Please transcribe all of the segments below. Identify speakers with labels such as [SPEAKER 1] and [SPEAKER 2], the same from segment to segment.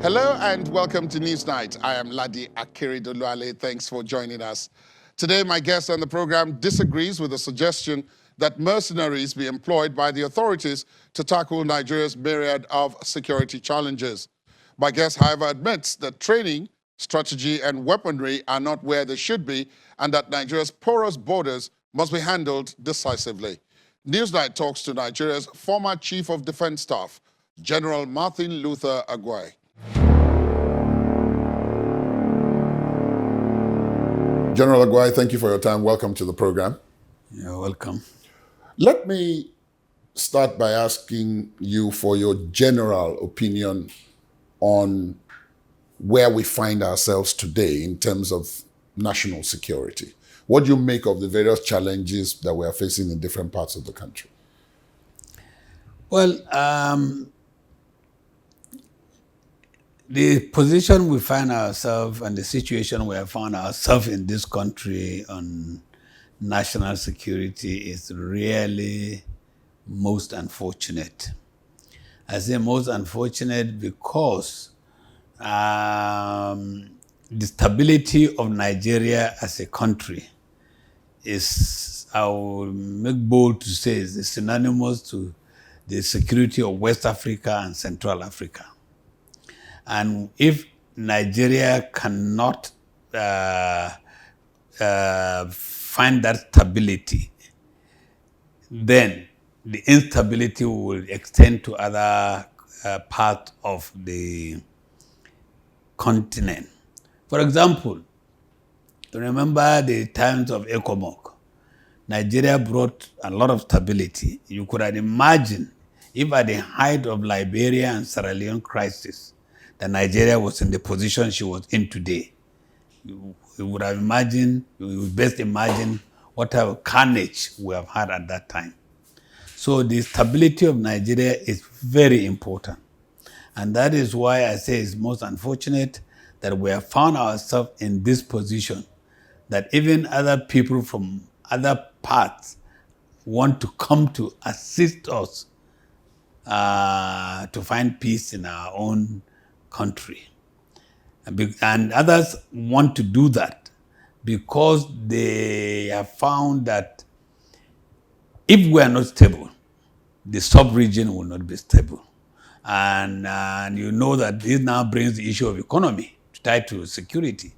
[SPEAKER 1] Hello and welcome to Newsnight. I am Ladi Akeredoluale. Thanks for joining us. Today, my guest on the program disagrees with the suggestion that mercenaries be employed by the authorities to tackle Nigeria's myriad of security challenges. My guest, however, admits that training, strategy, and weaponry are not where they should be, and that Nigeria's porous borders must be handled decisively. Newsnight talks to Nigeria's former Chief of Defense Staff, General Martin Luther Agwai. General Agwai, thank you for your time. Welcome to the program.
[SPEAKER 2] You're welcome.
[SPEAKER 1] Let me start by asking you for your general opinion on where we find ourselves today in terms of national security. What do you make of the various challenges that we are facing in different parts of the country?
[SPEAKER 2] Well, the position we find ourselves and the situation we have found ourselves in this country on national security is really most unfortunate. I say most unfortunate because the stability of Nigeria as a country is, I will make bold to say, is synonymous to the security of West Africa and Central Africa. And if Nigeria cannot find that stability, then the instability will extend to other parts of the continent. For example, remember the times of ECOMOG. Nigeria brought a lot of stability. You could have imagined if at the height of Liberia and Sierra Leone crisis, that Nigeria was in the position she was in today. You would have imagined, you would best imagine what type of carnage we have had at that time. So the stability of Nigeria is very important. And that is why I say it's most unfortunate that we have found ourselves in this position, that even other people from other parts want to come to assist us to find peace in our own country. And others want to do that because they have found that if we are not stable, the sub-region will not be stable. And you know that this now brings the issue of economy tied to security.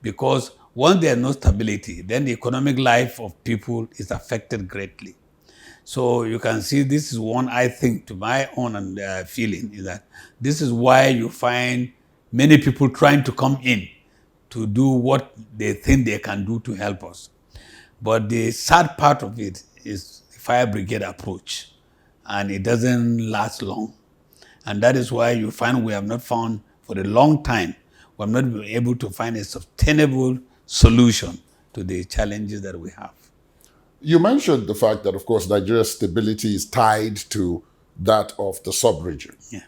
[SPEAKER 2] Because once there is no stability, then the economic life of people is affected greatly. So you can see this is one, I think, to my own feeling, is that this is why you find many people trying to come in to do what they think they can do to help us. But the sad part of it is the fire brigade approach, and it doesn't last long. And that is why you find we have not found, for a long time, we have not been able to find a sustainable solution to the challenges that we have.
[SPEAKER 1] You mentioned the fact that, of course, Nigeria's stability is tied to that of the sub-region.
[SPEAKER 2] Yeah.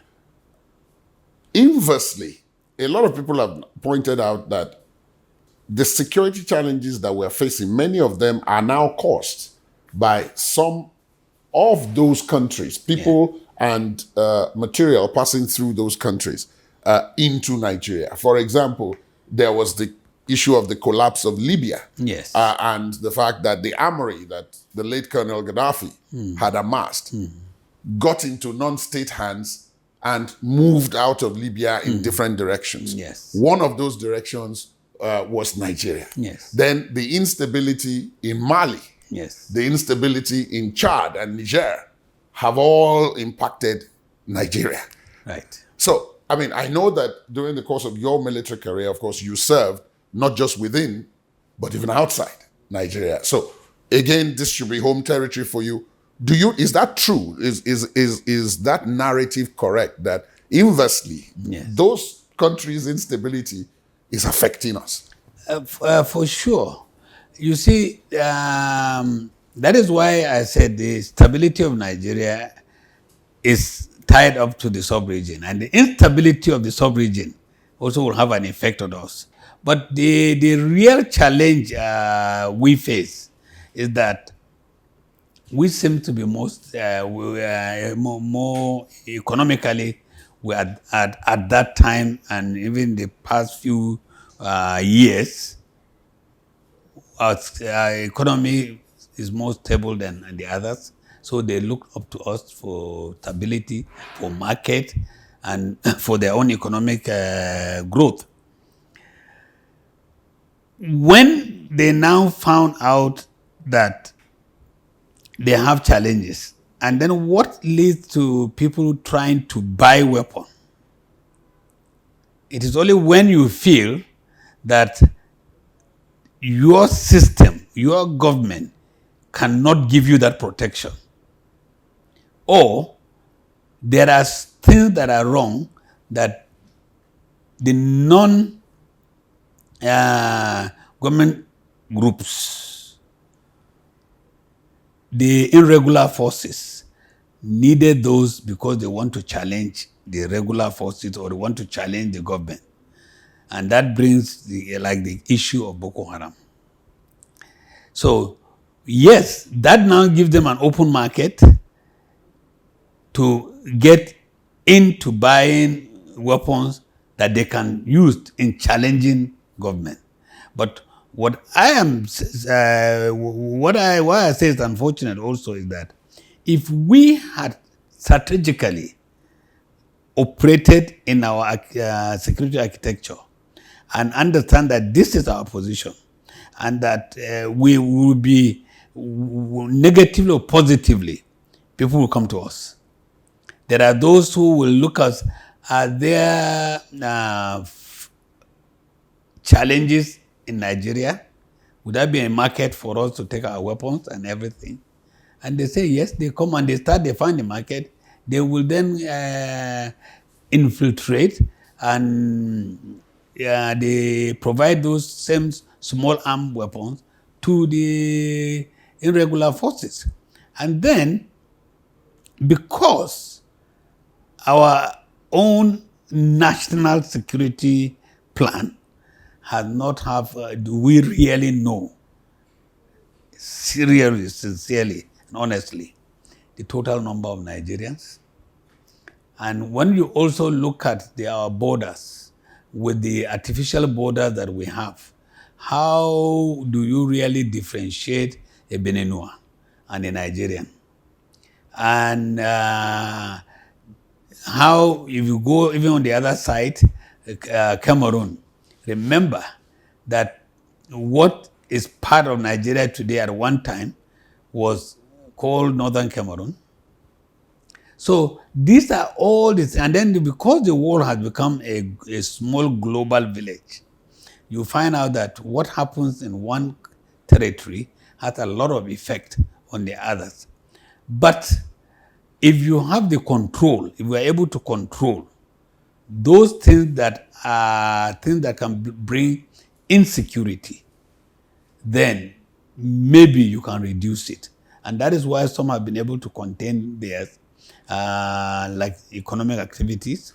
[SPEAKER 1] Inversely, a lot of people have pointed out that the security challenges that we're facing, many of them are now caused by some of those countries, people and material passing through those countries into Nigeria. For example, there was the issue of the collapse of Libya.
[SPEAKER 2] Yes.
[SPEAKER 1] And the fact that the armory that the late Colonel Gaddafi had amassed got into non-state hands and moved out of Libya in different directions.
[SPEAKER 2] Yes.
[SPEAKER 1] One of those directions was Nigeria.
[SPEAKER 2] Yes.
[SPEAKER 1] Then the instability in Mali,
[SPEAKER 2] Yes.
[SPEAKER 1] the instability in Chad and Niger have all impacted Nigeria.
[SPEAKER 2] Right.
[SPEAKER 1] So, I mean, I know that during the course of your military career, of course, you served not just within, but even outside Nigeria. So, again, this should be home territory for you. Is that true? Is that narrative correct, that inversely, those countries' instability is affecting us?
[SPEAKER 2] For sure. You see, that is why I said the stability of Nigeria is tied up to the sub-region, and the instability of the sub-region also will have an effect on us. But the real challenge we face is that we seem to be more economically we at that time, and even the past few years, our economy is more stable than the others. So they look up to us for stability, for market, and for their own economic growth. When they now found out that they have challenges, and then what leads to people trying to buy weapons? It is only when you feel that your system, your government cannot give you that protection, or there are things that are wrong that the non-government groups, the irregular forces, needed those because they want to challenge the regular forces or they want to challenge the government. And that brings the issue of Boko Haram. So yes, that now gives them an open market to get into buying weapons that they can use in challenging government. But what I why I say it's unfortunate also is that if we had strategically operated in our security architecture and understand that this is our position and that we will be negatively or positively, people will come to us. There are those who will look at their challenges in Nigeria. Would that be a market for us to take our weapons and everything? And they say yes. They come and they find the market. They will then infiltrate and they provide those same small armed weapons to the irregular forces. And then, because our own national security plan has not do we really know, seriously, sincerely, and honestly, the total number of Nigerians? And when you also look at our borders, with the artificial borders that we have, how do you really differentiate a Beninois and a Nigerian? And how, if you go even on the other side, Cameroon, remember that what is part of Nigeria today at one time was called Northern Cameroon. So these are all this, and then because the world has become a small global village, you find out that what happens in one territory has a lot of effect on the others. But if you have the control, if we are able to control those things that can bring insecurity, then maybe you can reduce it. And that is why some have been able to contain theirs, like economic activities.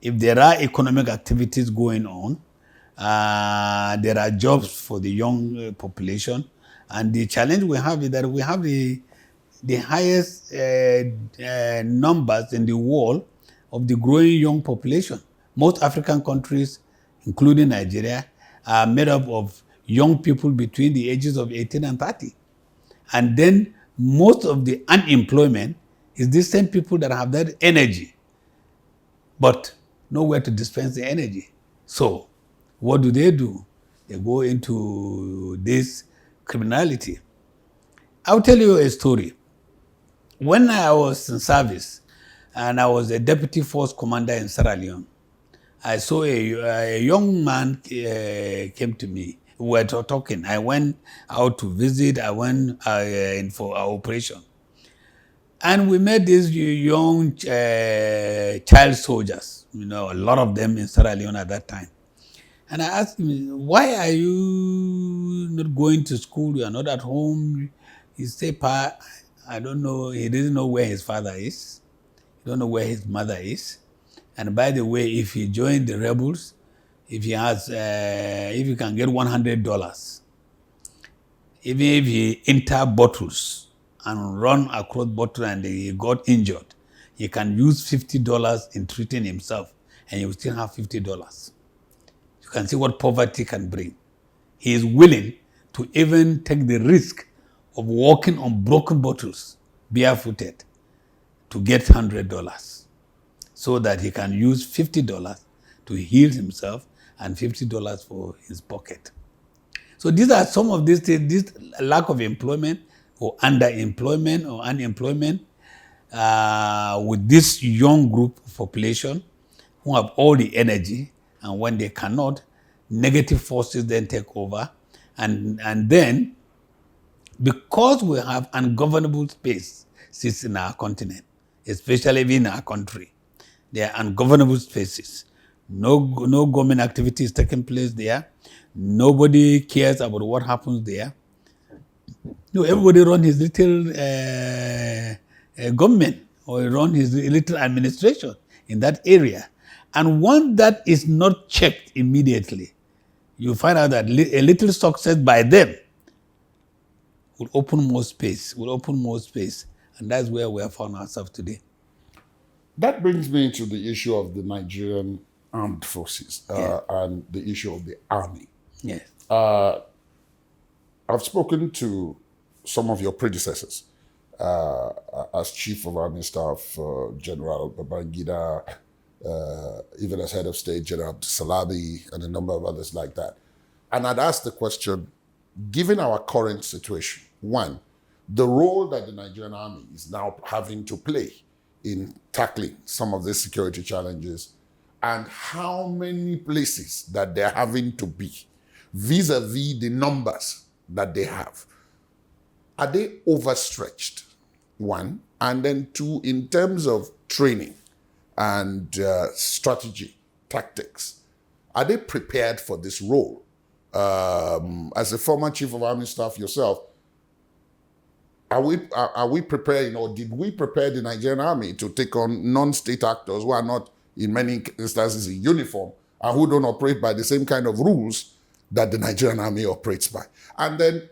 [SPEAKER 2] If there are economic activities going on, there are jobs for the young population. And the challenge we have is that we have the highest numbers in the world of the growing young population. Most African countries, including Nigeria, are made up of young people between the ages of 18 and 30. And then most of the unemployment is the same people that have that energy, but nowhere to dispense the energy. So what do? They go into this criminality. I'll tell you a story. When I was in service and I was a deputy force commander in Sierra Leone, I saw a young man came to me. We were talking. I went out to visit. I went in for our operation. And we met these young child soldiers, a lot of them in Sierra Leone at that time. And I asked him, why are you not going to school? You are not at home. He said, Pa, I don't know. He didn't know where his father is. He don't know where his mother is. And by the way, if he joined the rebels, if he can get $100, even if he enter bottles and run across bottles and he got injured, he can use $50 in treating himself, and he will still have $50. You can see what poverty can bring. He is willing to even take the risk of walking on broken bottles, barefooted, to get $100, so that he can use $50 to heal himself and $50 for his pocket. So these are some of these things, this lack of employment or underemployment or unemployment with this young group of population who have all the energy, and when they cannot, negative forces then take over. And then, because we have ungovernable spaces in our continent, especially in our country, there are ungovernable spaces. No government activity is taking place there. Nobody cares about what happens there. No, everybody run his little government or run his little administration in that area. And once that is not checked immediately, you find out that a little success by them will open more space, And that's where we have found ourselves today.
[SPEAKER 1] That brings me to the issue of the Nigerian armed forces and the issue of the army.
[SPEAKER 2] Yes.
[SPEAKER 1] I've spoken to some of your predecessors as Chief of Army Staff, General Babangida, even as Head of State, General Salabi, and a number of others like that. And I'd asked the question, given our current situation, one, the role that the Nigerian Army is now having to play in tackling some of these security challenges, and how many places that they're having to be vis-a-vis the numbers that they have. Are they overstretched? One. And then two, in terms of training and strategy, tactics, are they prepared for this role? As a former Chief of Army Staff yourself, are we preparing, or did we prepare the Nigerian Army to take on non-state actors who are not, in many instances, in uniform and who don't operate by the same kind of rules that the Nigerian Army operates by? And then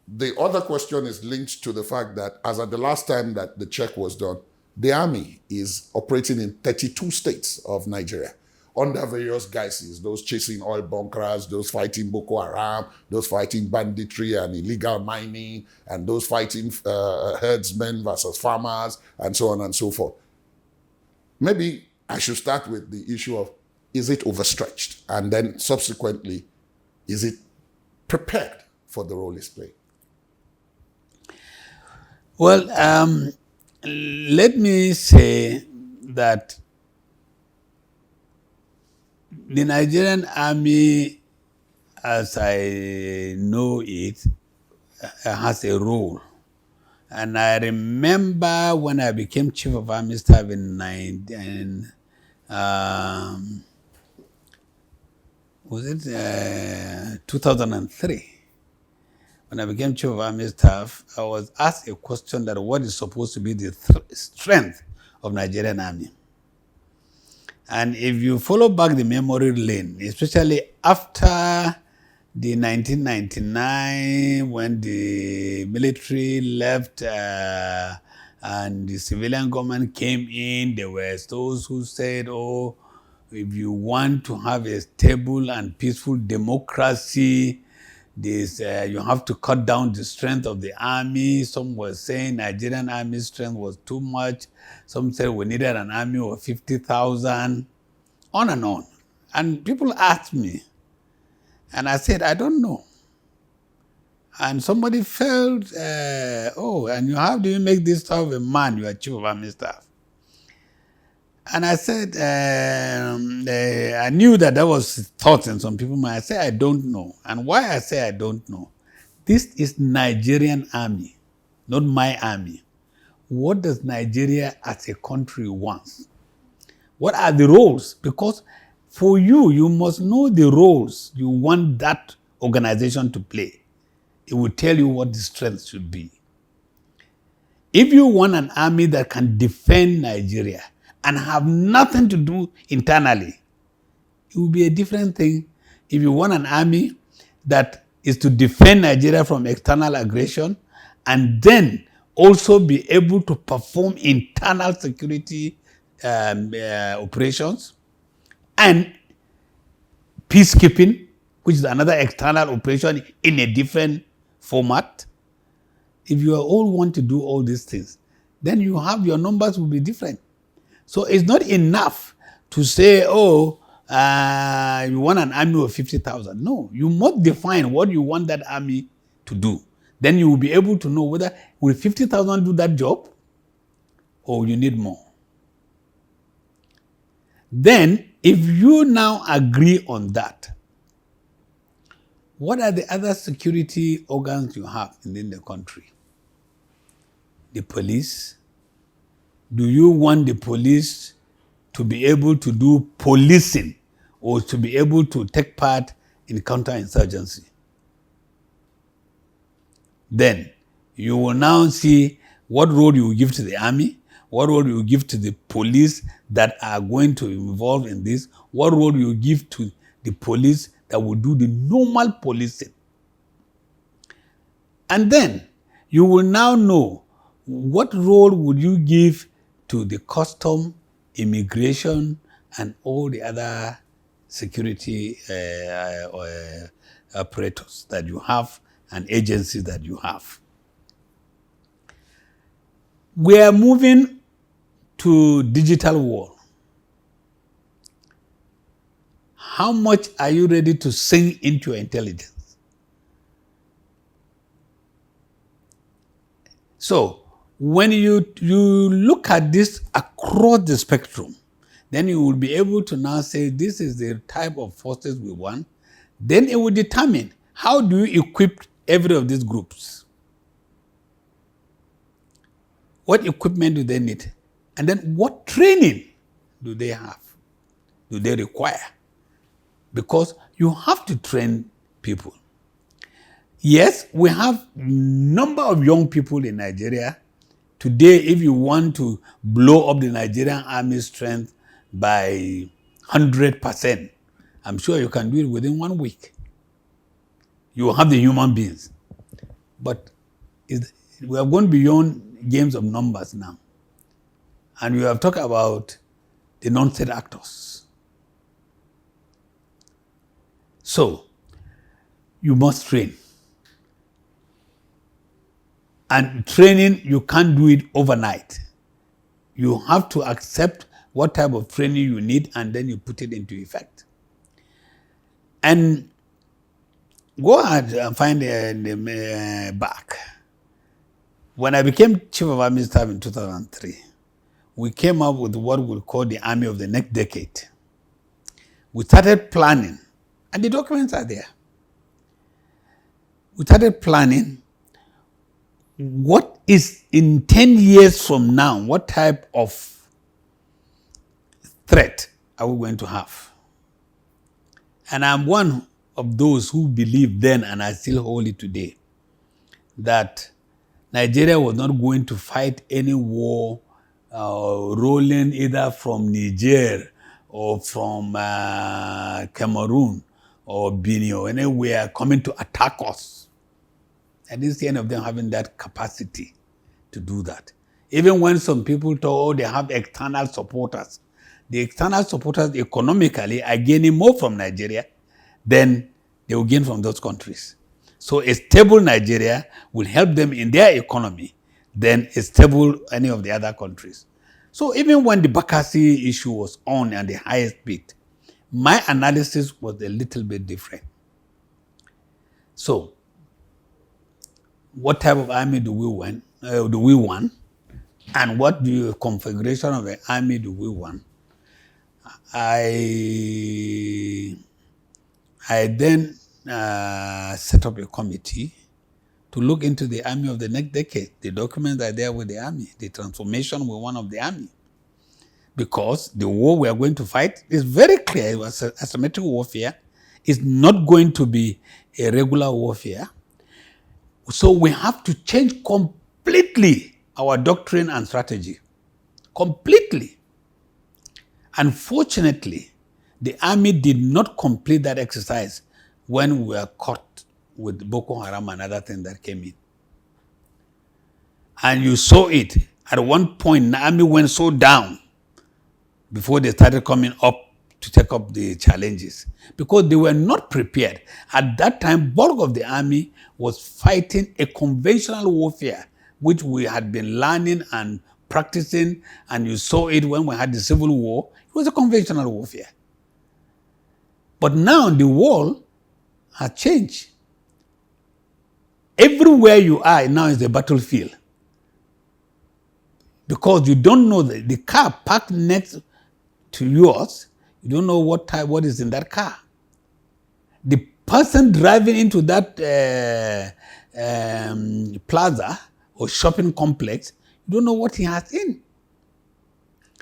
[SPEAKER 1] the other question is linked to the fact that, as at the last time that the check was done, the Army is operating in 32 states of Nigeria under various guises, those chasing oil bunkers, those fighting Boko Haram, those fighting banditry and illegal mining, and those fighting herdsmen versus farmers, and so on and so forth. Maybe I should start with the issue of, is it overstretched? And then subsequently, is it prepared for the role it's playing?
[SPEAKER 2] Well, let me say that the Nigerian Army, as I know it, has a role. And I remember when I became Chief of Army Staff in 2003. When I became Chief of Army Staff, I was asked a question that what is supposed to be the strength of Nigerian Army. And if you follow back the memory lane, especially after the 1999, when the military left and the civilian government came in, there were those who said, oh, if you want to have a stable and peaceful democracy, you have to cut down the strength of the army. Some were saying Nigerian army strength was too much. Some said we needed an army of 50,000, on and on. And people asked me, and I said, I don't know. And somebody felt, and how do you make this type of a man? You are Chief of Army Staff. And I said, I knew that was thought in some people. I said, I don't know. And why I say I don't know, this is Nigerian army, not my army. What does Nigeria as a country want? What are the roles? Because for you, you must know the roles you want that organization to play. It will tell you what the strength should be. If you want an army that can defend Nigeria and have nothing to do internally, it will be a different thing. If you want an army that is to defend Nigeria from external aggression and then also be able to perform internal security operations and peacekeeping, which is another external operation in a different format. If you all want to do all these things, then your numbers will be different. So it's not enough to say, oh, you want an army of 50,000. No, you must define what you want that army to do. Then you will be able to know whether will 50,000 do that job or you need more. Then, if you now agree on that, what are the other security organs you have within the country? The police. Do you want the police to be able to do policing or to be able to take part in counterinsurgency? Then you will now see what role you will give to the army, what role you will give to the police that are going to involve in this, what role you will give to the police that will do the normal policing. And then you will now know what role would you give to the custom, immigration, and all the other security operators that you have and agencies that you have. We are moving to digital world. How much are you ready to sink into your intelligence? So when you look at this across the spectrum, then you will be able to now say this is the type of forces we want. Then it will determine how do you equip every of these groups. What equipment do they need? And then what training do they have? Do they require? Because you have to train people. Yes, we have a number of young people in Nigeria. Today, if you want to blow up the Nigerian Army strength by 100%, I'm sure you can do it within 1 week. You will have the human beings. But we have gone beyond games of numbers now. And we have talked about the non-state actors. So, you must train. And training, you can't do it overnight. You have to accept what type of training you need and then you put it into effect. And go ahead and find the back. When I became Chief of Army Staff in 2003, we came up with what we call the Army of the next decade. We started planning, and the documents are there. We started planning what is in 10 years from now, what type of threat are we going to have? And I'm one of those who believed then, and I still hold it today, that Nigeria was not going to fight any war rolling either from Niger or from Cameroon or Benin or anywhere coming to attack us. I didn't see any of them having that capacity to do that. Even when some people thought they have external supporters, the external supporters economically are gaining more from Nigeria than they will gain from those countries. So a stable Nigeria will help them in their economy than a stable any of the other countries. So even when the Bakassi issue was on at the highest peak, my analysis was a little bit different. So what type of army do we want? And what configuration of an army do we want? I then set up a committee to look into the army of the next decade. The documents are there with the army, the transformation we want of the army. Because the war we are going to fight is very clear. It was asymmetric warfare. It's not going to be a regular warfare. So we have to change completely our doctrine and strategy. Completely. Unfortunately, the army did not complete that exercise when we were caught with Boko Haram and other things that came in. And you saw it. At one point, the army went so down before they started coming up to take up the challenges because they were not prepared. At that time, bulk of the army was fighting a conventional warfare, which we had been learning and practicing, and you saw it when we had the Civil War. It was a conventional warfare. But now the world has changed. Everywhere you are now is a battlefield. Because you don't know the car parked next to yours, you don't know what is in that car. The person driving into that plaza or shopping complex, you don't know what he has in.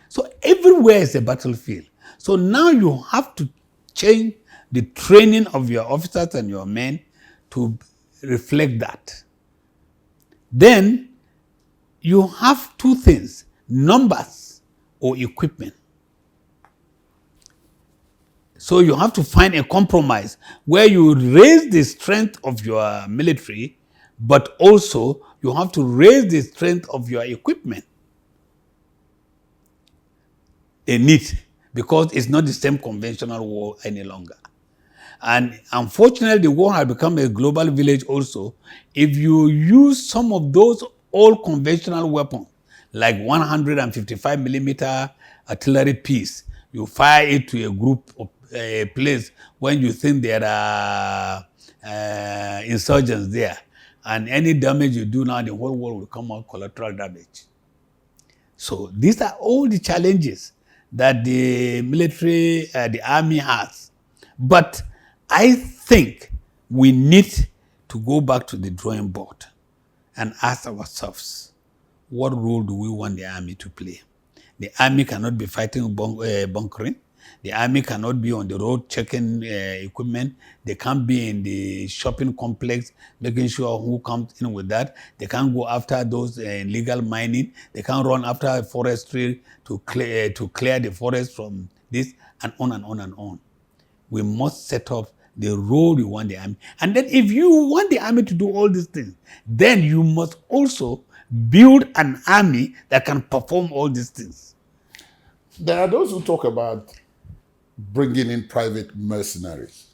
[SPEAKER 2] So everywhere is a battlefield. So now you have to change the training of your officers and your men to reflect that. Then you have two things, numbers or equipment. So you have to find a compromise where you raise the strength of your military, but also you have to raise the strength of your equipment. They need, because it's not the same conventional war any longer. And unfortunately, the war has become a global village also. If you use some of those old conventional weapons, like 155 millimeter artillery piece, you fire it to a group of a place when you think there are insurgents there, and any damage you do now, the whole world will come out collateral damage. So these are all the challenges that the military, the army has. But I think we need to go back to the drawing board and ask ourselves, what role do we want the army to play? The army cannot be fighting bunkering. The army cannot be on the road checking equipment. They can't be in the shopping complex making sure who comes in with that. They can't go after those illegal mining. They can't run after forestry to clear the forest from this, and on and on and on. We must set up the role we want the army. And then if you want the army to do all these things, then you must also build an army that can perform all these things.
[SPEAKER 1] There are those who talk about bringing in private mercenaries.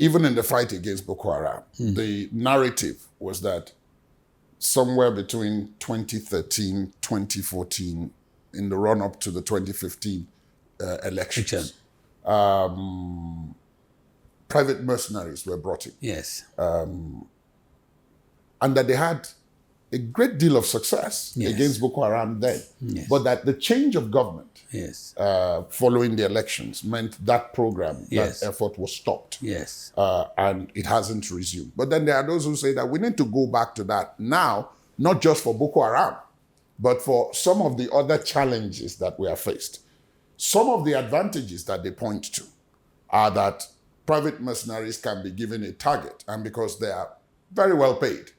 [SPEAKER 1] Even in the fight against Boko Haram, the narrative was that somewhere between 2013, 2014, in the run-up to the 2015 elections, private mercenaries were brought in.
[SPEAKER 2] Yes.
[SPEAKER 1] And that they had a great deal of success against Boko Haram then.
[SPEAKER 2] Yes.
[SPEAKER 1] But that the change of government following the elections meant that program, that effort was stopped.
[SPEAKER 2] Yes.
[SPEAKER 1] And it hasn't resumed. But then there are those who say that we need to go back to that now, not just for Boko Haram, but for some of the other challenges that we are faced. Some of the advantages that they point to are that private mercenaries can be given a target, and because they are very well paid,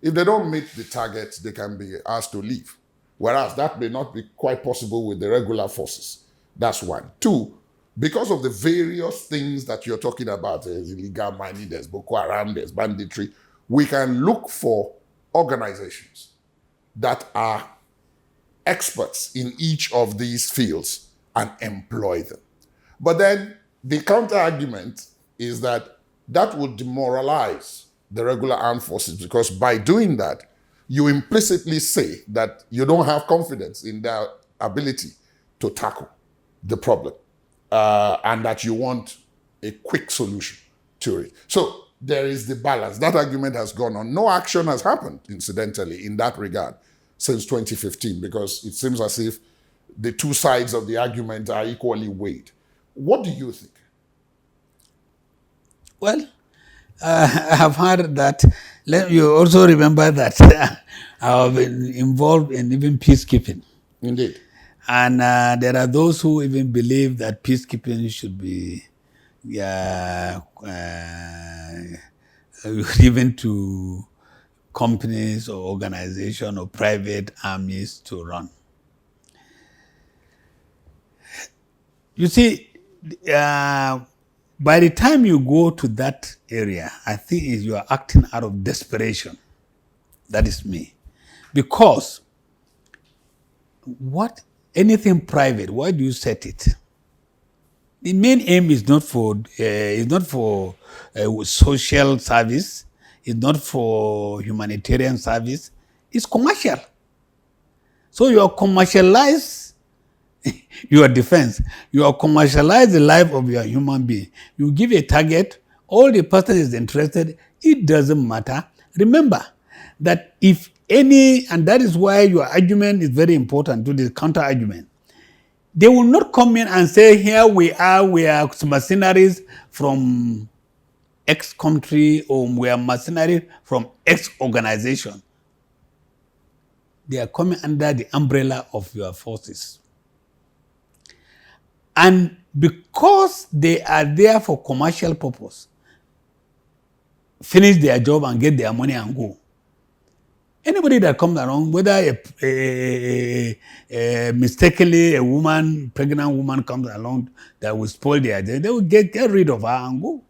[SPEAKER 1] if they don't meet the target, they can be asked to leave. Whereas that may not be quite possible with the regular forces. That's one. Two, because of the various things that you're talking about, there's illegal mining, there's Boko Haram, there's banditry, we can look for organizations that are experts in each of these fields and employ them. But then the counter argument is that that would demoralize the regular armed forces, because by doing that, you implicitly say that you don't have confidence in their ability to tackle the problem, and that you want a quick solution to it. So there is the balance. That argument has gone on. No action has happened, incidentally, in that regard since 2015, because it seems as if the two sides of the argument are equally weighed. What do you think?
[SPEAKER 2] Well, I have heard that. You also remember that I have been involved in even peacekeeping.
[SPEAKER 1] Indeed.
[SPEAKER 2] And there are those who even believe that peacekeeping should be given to companies or organizations or private armies to run. You see, by the time you go to that area, I think you are acting out of desperation. That is me. Because anything private, why do you set it? The main aim is not for social service. It's not for humanitarian service. It's commercial. So you are commercialize your defense. You are commercialize the life of your human being. You give a target. All the person is interested. It doesn't matter. Remember that and that is why your argument is very important to the counter argument. They will not come in and say, here we are mercenaries from X country, or we are mercenaries from X organization. They are coming under the umbrella of your forces. And because they are there for commercial purpose, finish their job and get their money and go. Anybody that comes around, whether mistakenly a pregnant woman comes along that will spoil their day, they will get rid of her and go.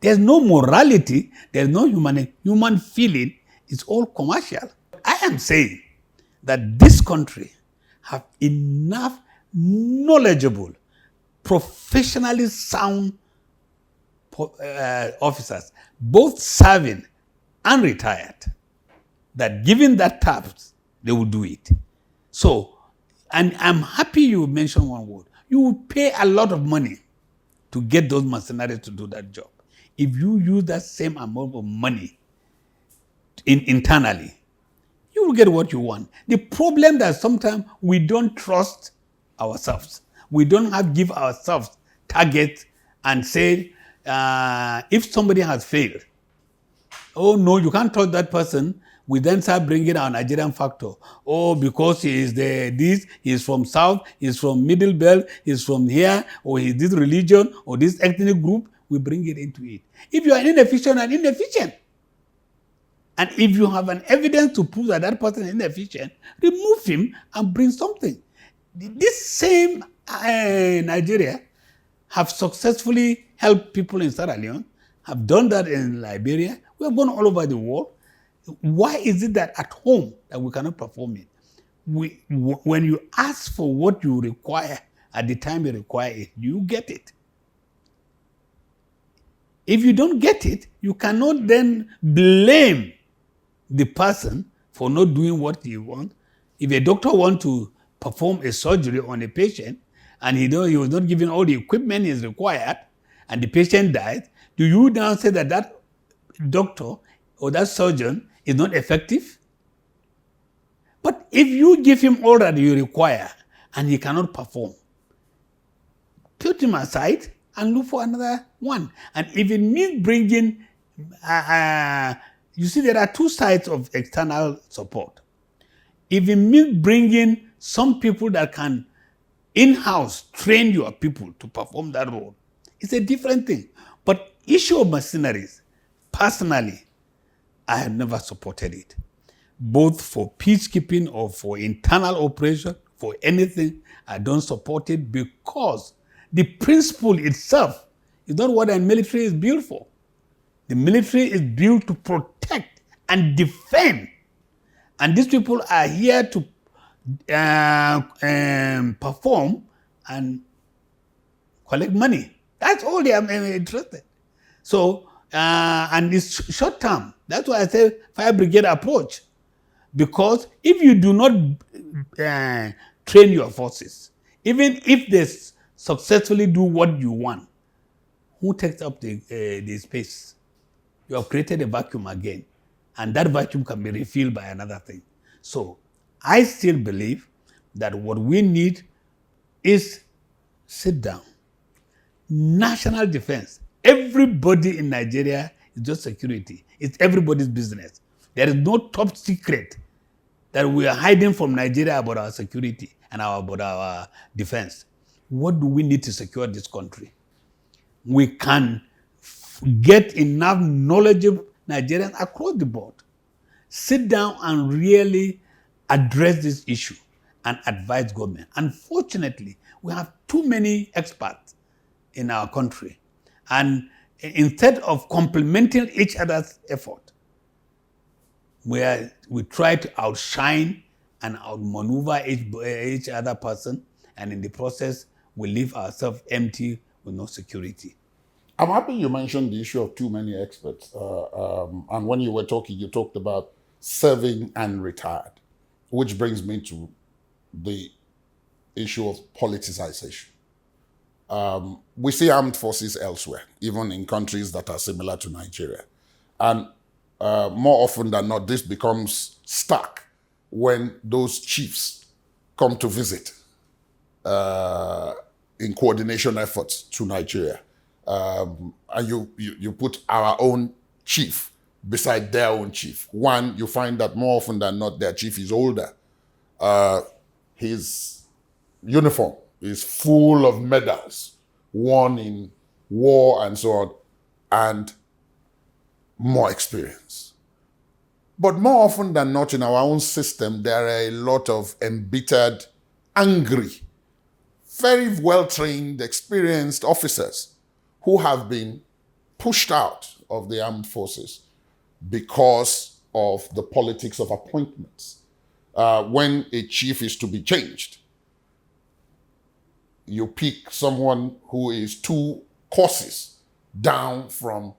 [SPEAKER 2] There's no morality, there's no human feeling, it's all commercial. I am saying that this country have enough knowledgeable, professionally sound officers, both serving and retired, that given that task, they will do it. So, and I'm happy you mentioned one word. You will pay a lot of money to get those mercenaries to do that job. If you use that same amount of money internally, you will get what you want. The problem that sometimes we don't trust ourselves. We don't give ourselves targets and say, if somebody has failed, oh no, you can't trust that person. We then start bringing our Nigerian factor. Oh, because he is from South, he's from Middle Belt, he's from here, or he's this religion, or this ethnic group, we bring it into it. If you are inefficient, and if you have an evidence to prove that that person is inefficient, remove him and bring something. This same Nigeria have successfully helped people in Sierra Leone, have done that in Liberia. We have gone all over the world. Why is it that at home that we cannot perform it? When you ask for what you require at the time you require it, you get it. If you don't get it, you cannot then blame the person for not doing what he wants. If a doctor wants to perform a surgery on a patient and he was not given all the equipment is required and the patient died, do you now say that that doctor or that surgeon is not effective? But if you give him all that you require and he cannot perform, put him aside and look for another one. And if it means bringing, you see, there are two sides of external support. If it means bringing some people that can in-house train your people to perform that role, it's a different thing. But issue of mercenaries, personally, I have never supported it. Both for peacekeeping or for internal operation, for anything, I don't support it because the principle itself is not what a military is built for. The military is built to protect and defend. And these people are here to perform and collect money. That's all they are interested. So, and it's short term. That's why I say fire brigade approach. Because if you do not train your forces, even if they successfully do what you want, who takes up the space? You have created a vacuum again. And that vacuum can be refilled by another thing. So I still believe that what we need is sit down. National defense. Everybody in Nigeria is just security. It's everybody's business. There is no top secret that we are hiding from Nigeria about our security and about our defense. What do we need to secure this country? We can get enough knowledgeable Nigerians across the board. Sit down and really address this issue and advise government. Unfortunately, we have too many experts in our country. And instead of complementing each other's effort, where we try to outshine and outmaneuver each other person, and in the process, we leave ourselves empty with no security.
[SPEAKER 1] I'm happy you mentioned the issue of too many experts. And when you were talking, you talked about serving and retired, which brings me to the issue of politicization. We see armed forces elsewhere, even in countries that are similar to Nigeria. And more often than not, this becomes stuck when those chiefs come to visit in coordination efforts to Nigeria. And you put our own chief beside their own chief. One, you find that more often than not, their chief is older. His uniform is full of medals won in war and so on, and more experience. But more often than not in our own system, there are a lot of embittered, angry, very well-trained, experienced officers who have been pushed out of the armed forces because of the politics of appointments. When a chief is to be changed, you pick someone who is 2 courses down from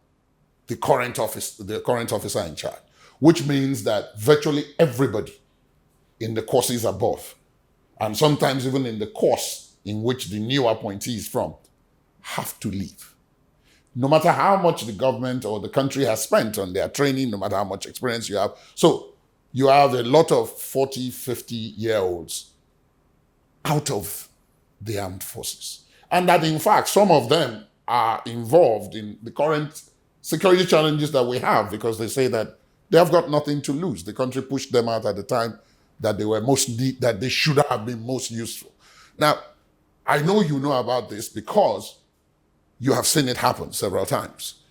[SPEAKER 1] the current officer in charge, which means that virtually everybody in the courses above, and sometimes even in the course in which the new appointee is from, have to leave. No matter how much the government or the country has spent on their training, no matter how much experience you have. So you have a lot of 40, 50-year-olds out of the armed forces. And that, in fact, some of them are involved in the current security challenges that we have because they say that they have got nothing to lose. The country pushed them out at the time that they should have been most useful. Now, I know you know about this because you have seen it happen several times.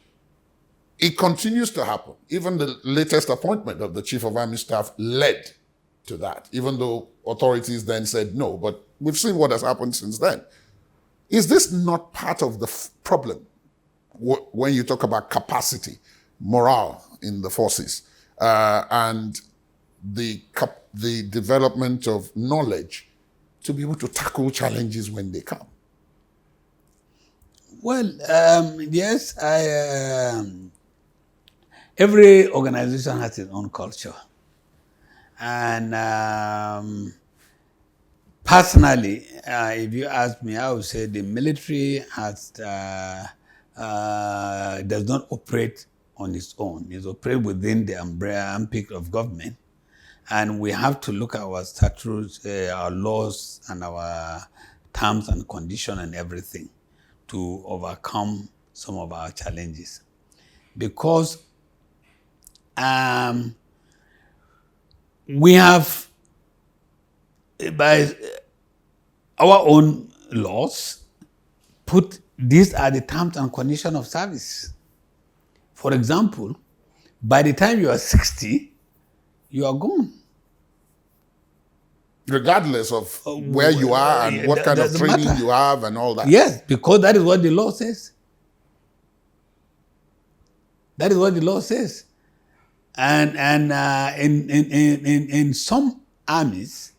[SPEAKER 1] It continues to happen. Even the latest appointment of the Chief of Army Staff led to that, even though authorities then said no. But we've seen what has happened since then. Is this not part of the problem when you talk about capacity, morale in the forces, and the development of knowledge to be able to tackle challenges when they come?
[SPEAKER 2] Well, yes, every organization has its own culture. And personally, if you ask me, I would say the military does not operate on its own. It operates within the umbrella of government. And we have to look at our statutes, our laws, and our terms and conditions and everything to overcome some of our challenges. Because we have, by our own laws, put these are the terms and conditions of service. For example, by the time you are 60, you are gone.
[SPEAKER 1] Regardless of where you are and what kind of training you have and all that.
[SPEAKER 2] Yes, because that is what the law says. That is what the law says. And in some armies,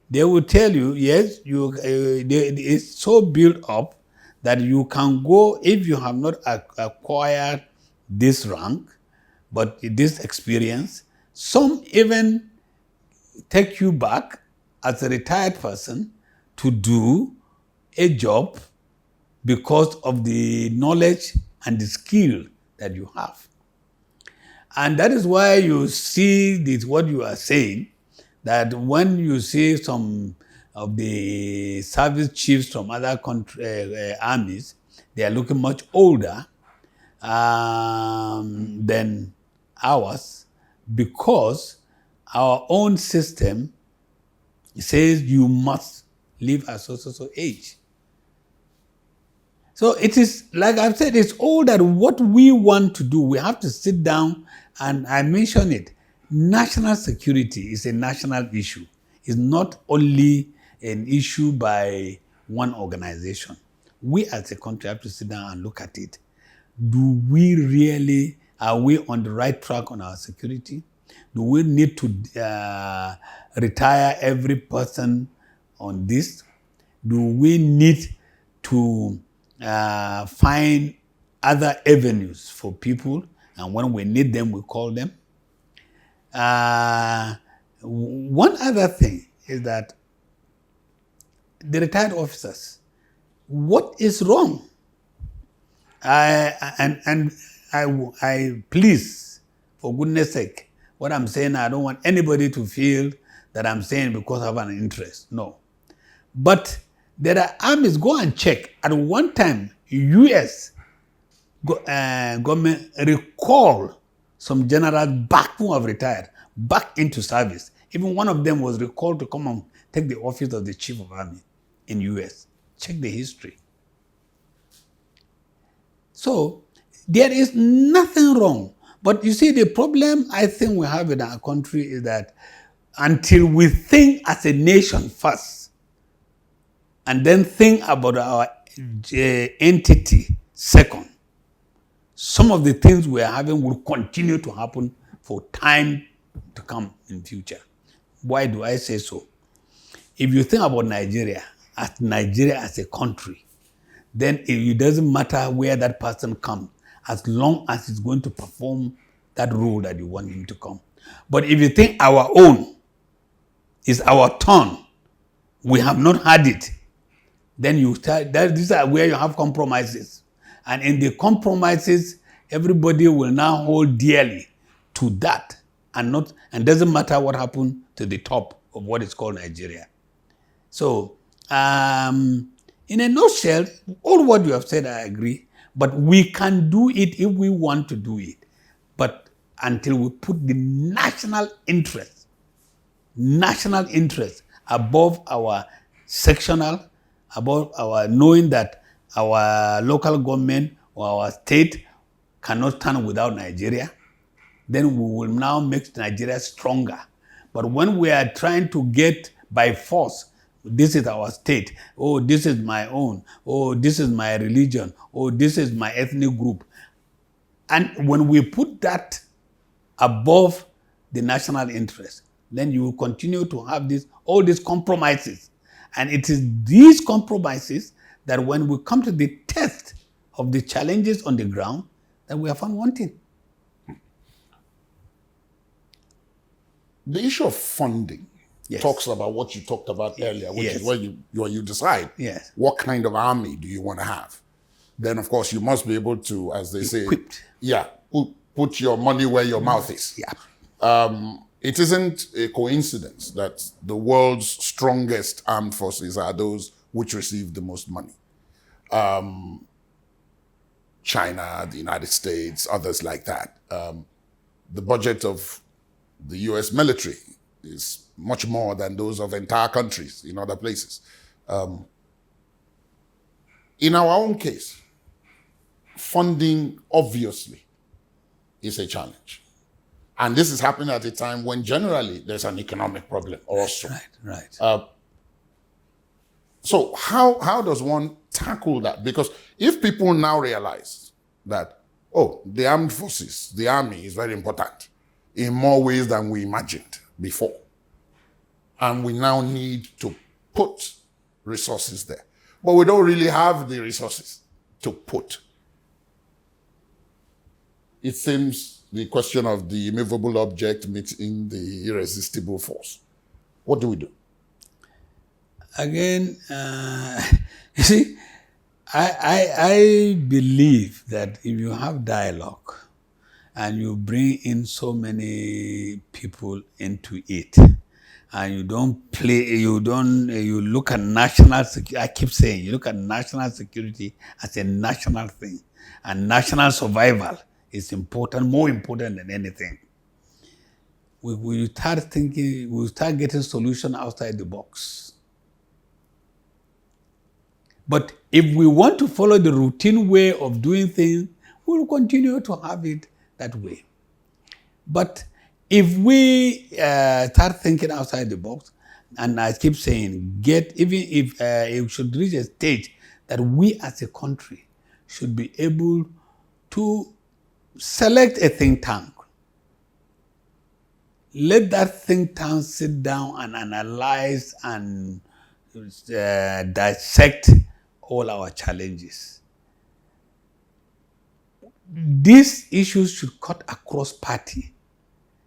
[SPEAKER 2] they will tell you, yes, it's so built up that you can go if you have not acquired this rank, but this experience. Some even take you back as a retired person to do a job because of the knowledge and the skill that you have. And that is why you see this, what you are saying, that when you see some of the service chiefs from other armies, they are looking much older than ours, because our own system says you must live at so age. So it is, like I've said, it's all that what we want to do. We have to sit down, and I mention it. National security is a national issue. It's not only an issue by one organization. We as a country have to sit down and look at it. Are we on the right track on our security? Do we need to retire every person on this? Do we need to find other avenues for people, and when we need them, we call them? One other thing is that the retired officers, what is wrong? I please, for goodness sake, what I'm saying, I don't want anybody to feel that I'm saying because I have an interest. No. But there are armies, go and check. At one time, U.S. Government recall some generals back who have retired, back into service. Even one of them was recalled to come and take the office of the Chief of Army in U.S. Check the history. So there is nothing wrong. But you see, the problem I think we have in our country is that until we think as a nation first, and then think about our entity second, some of the things we are having will continue to happen for time to come in future. Why do I say so? If you think about Nigeria as a country, then it doesn't matter where that person comes, as long as he's going to perform that role that you want him to come. But if you think our own is our turn, we have not had it, then you start, these are where you have compromises. And in the compromises, everybody will now hold dearly to that, and doesn't matter what happened to the top of what is called Nigeria. So, in a nutshell, all what you have said, I agree, but we can do it if we want to do it. But until we put the national interest above our sectional, above our knowing that our local government or our state cannot stand without Nigeria, then we will now make Nigeria stronger. But when we are trying to get by force, this is our state, oh, this is my own, oh, this is my religion, oh, this is my ethnic group. And when we put that above the national interest, then you will continue to have all these compromises. And it is these compromises that when we come to the test of the challenges on the ground, that we are found wanting.
[SPEAKER 1] The issue of funding talks about what you talked about earlier, which is where you decide what kind of army do you want to have. Then, of course, you must be able to, as they say, put your money where your mouth is. It isn't a coincidence that the world's strongest armed forces are those which receive the most money. China, the United States, others like that. The budget of the US military is much more than those of entire countries in other places. In our own case, funding obviously is a challenge. And this is happening at a time when generally there's an economic problem also.
[SPEAKER 2] Right.
[SPEAKER 1] So how does one tackle that? Because if people now realize that, oh, the armed forces, the army is very important in more ways than we imagined before, and we now need to put resources there, but we don't really have the resources to put. It seems the question of the immovable object meeting the irresistible force. What do we do?
[SPEAKER 2] Again, you see, I believe that if you have dialogue and you bring in so many people into it, and you look at national security, I keep saying, you look at national security as a national thing, and national survival is important, more important than anything. We start getting solutions outside the box. But if we want to follow the routine way of doing things, we will continue to have it that way. But if we start thinking outside the box, and I keep saying, even if it should reach a stage that we as a country should be able to select a think tank let that think tank sit down and analyze and dissect all our challenges. These issues should cut across party.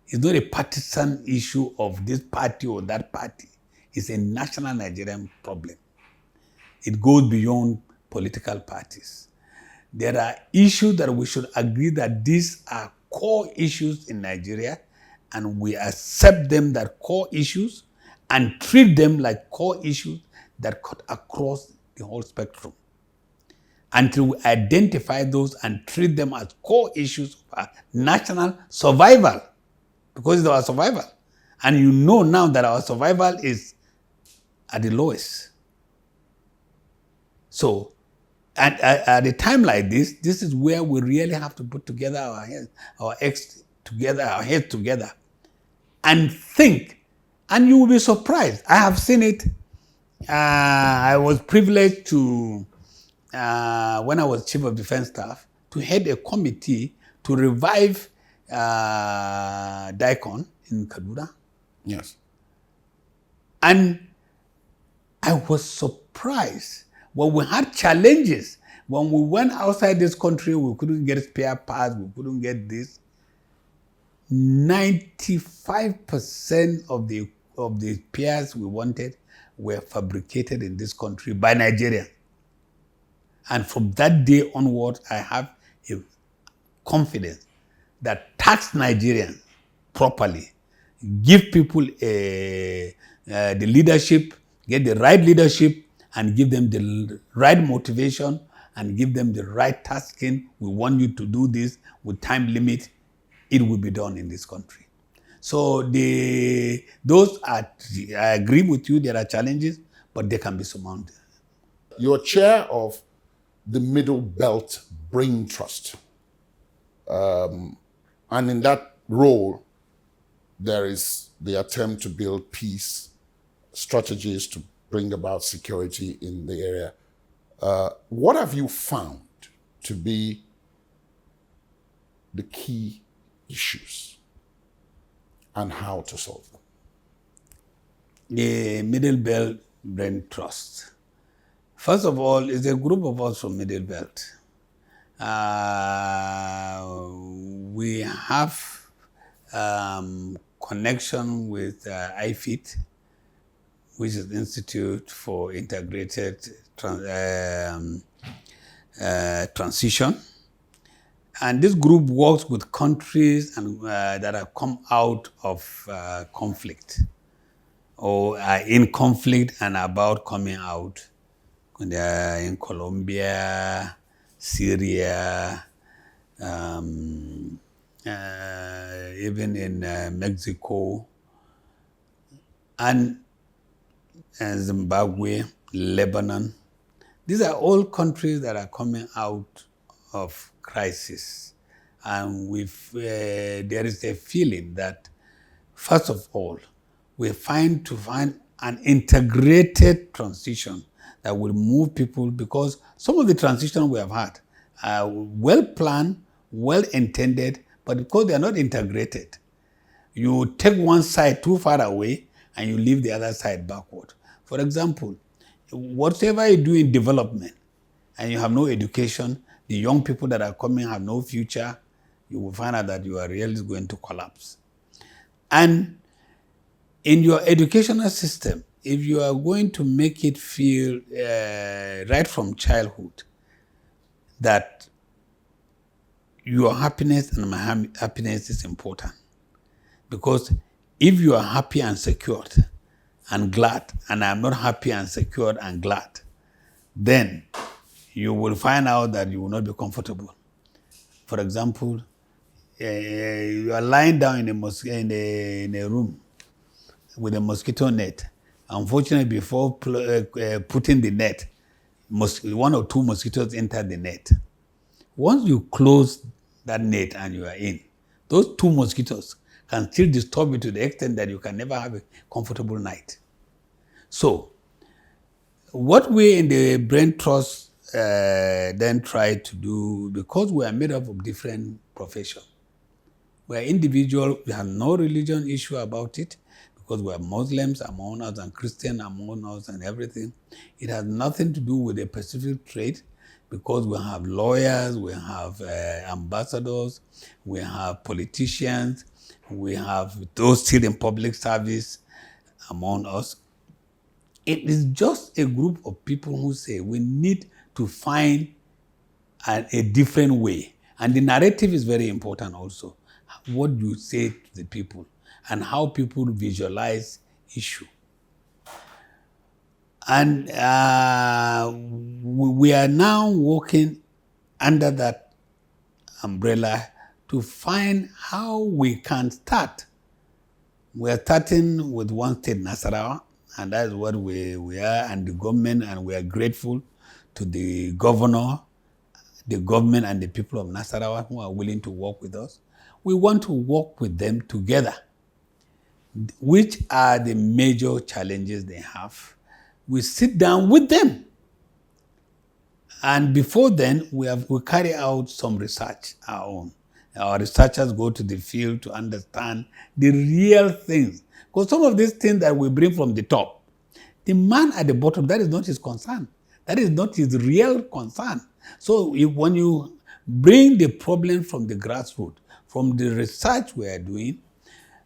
[SPEAKER 2] It's not a partisan issue of this party or that party. It's a national Nigerian problem. It goes beyond political parties. There are issues that we should agree that these are core issues in Nigeria, and we accept them that core issues and treat them like core issues that cut across the whole spectrum. Until we identify those and treat them as core issues of our national survival, because it's our survival. And you know now that our survival is at the lowest. So, at a time like this is where we really have to put together our heads together, and think. And you will be surprised. I have seen it. I was privileged to, when I was Chief of Defense Staff, to head a committee to revive Daikon in Kaduna.
[SPEAKER 1] Yes.
[SPEAKER 2] And I was surprised when we had challenges. When we went outside this country, we couldn't get spare parts, we couldn't get this. 95% of the spares we wanted were fabricated in this country by Nigerians. And from that day onward, I have a confidence that tax Nigerians properly, give people the leadership, get the right leadership, and give them the right motivation, and give them the right tasking. We want you to do this with time limit. It will be done in this country. So I agree with you, there are challenges, but they can be surmounted.
[SPEAKER 1] You're chair of the Middle Belt Brain Trust. And in that role, there is the attempt to build peace, strategies to bring about security in the area. What have you found to be the key issues and how to solve them?
[SPEAKER 2] The Middle Belt Brain Trust. First of all, it's a group of us from Middle Belt. We have connection with IFIT, which is Institute for Integrated Transition. And this group works with countries that have come out of conflict, or are in conflict and about coming out. They are in Colombia, Syria, even in Mexico, and Zimbabwe, Lebanon. These are all countries that are coming out of crisis. And there is a feeling that, first of all, we find an integrated transition that will move people, because some of the transitions we have had are well planned, well intended, but because they are not integrated, you take one side too far away and you leave the other side backward. For example, whatever you do in development and you have no education, the young people that are coming have no future, you will find out that you are really going to collapse. And in your educational system, if you are going to make it feel right from childhood that your happiness and my happiness is important, because if you are happy and secured and glad, and I'm not happy and secured and glad, then you will find out that you will not be comfortable. For example, you are lying down in a room with a mosquito net. Unfortunately, before putting the net, one or two mosquitoes enter the net. Once you close that net and you are in, those two mosquitoes can still disturb you to the extent that you can never have a comfortable night. So, what we in the Brain Trust then try to do, because we are made up of different professions, We're individual. We have no religion issue about it because we're Muslims among us and Christian among us and everything. It has nothing to do with a specific trade because we have lawyers, we have ambassadors, we have politicians, we have those still in public service among us. It is just a group of people who say we need to find a different way. And the narrative is very important also. What you say to the people and how people visualize issue. And we are now working under that umbrella to find how we can start. We are starting with one state, Nasarawa, and that's what we are, and the government, and we are grateful to the governor, the government, and the people of Nasarawa who are willing to work with us. We want to work with them together. Which are the major challenges they have? We sit down with them. And before then, we carry out some research, our own. Our researchers go to the field to understand the real things. Because some of these things that we bring from the top, the man at the bottom, that is not his concern. That is not his real concern. So when you bring the problem from the grassroots, from the research we are doing,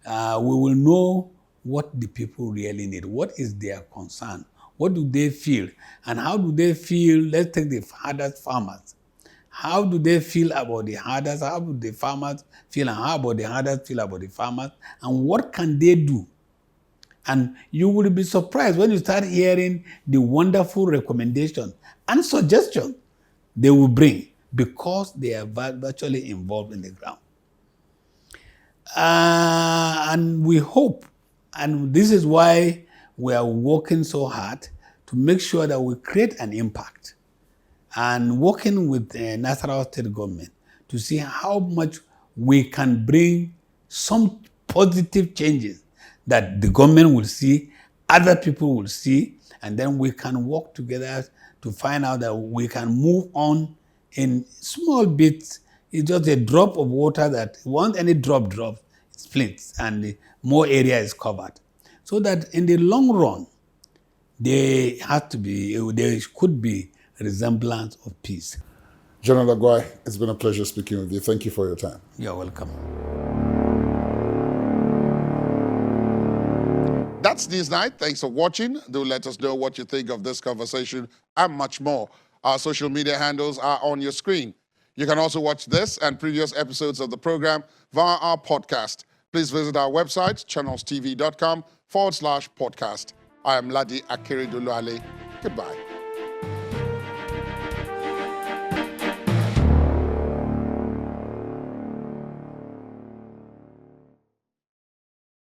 [SPEAKER 2] we will know what the people really need. What is their concern? What do they feel? And how do they feel? Let's take the hardest farmers. How do they feel about the herders? How do the farmers feel? And how about the herders feel about the farmers? And what can they do? And you will be surprised when you start hearing the wonderful recommendations and suggestions they will bring because they are virtually involved in the ground. And we hope, and this is why we are working so hard to make sure that we create an impact and working with the Nasarawa state government to see how much we can bring some positive changes that the government will see, other people will see, and then we can work together to find out that we can move on in small bits. It's just a drop of water that once any drop drops, it splits and more area is covered. So that in the long run, there could be resemblance of peace.
[SPEAKER 1] General Agwai, it's been a pleasure speaking with you. Thank you for your time.
[SPEAKER 2] You're welcome.
[SPEAKER 1] That's Newsnight. Thanks for watching. Do let us know what you think of this conversation and much more. Our social media handles are on your screen. You can also watch this and previous episodes of the program via our podcast. Please visit our website, channelstv.com/podcast. I am Ladi Akeredoluale. Goodbye.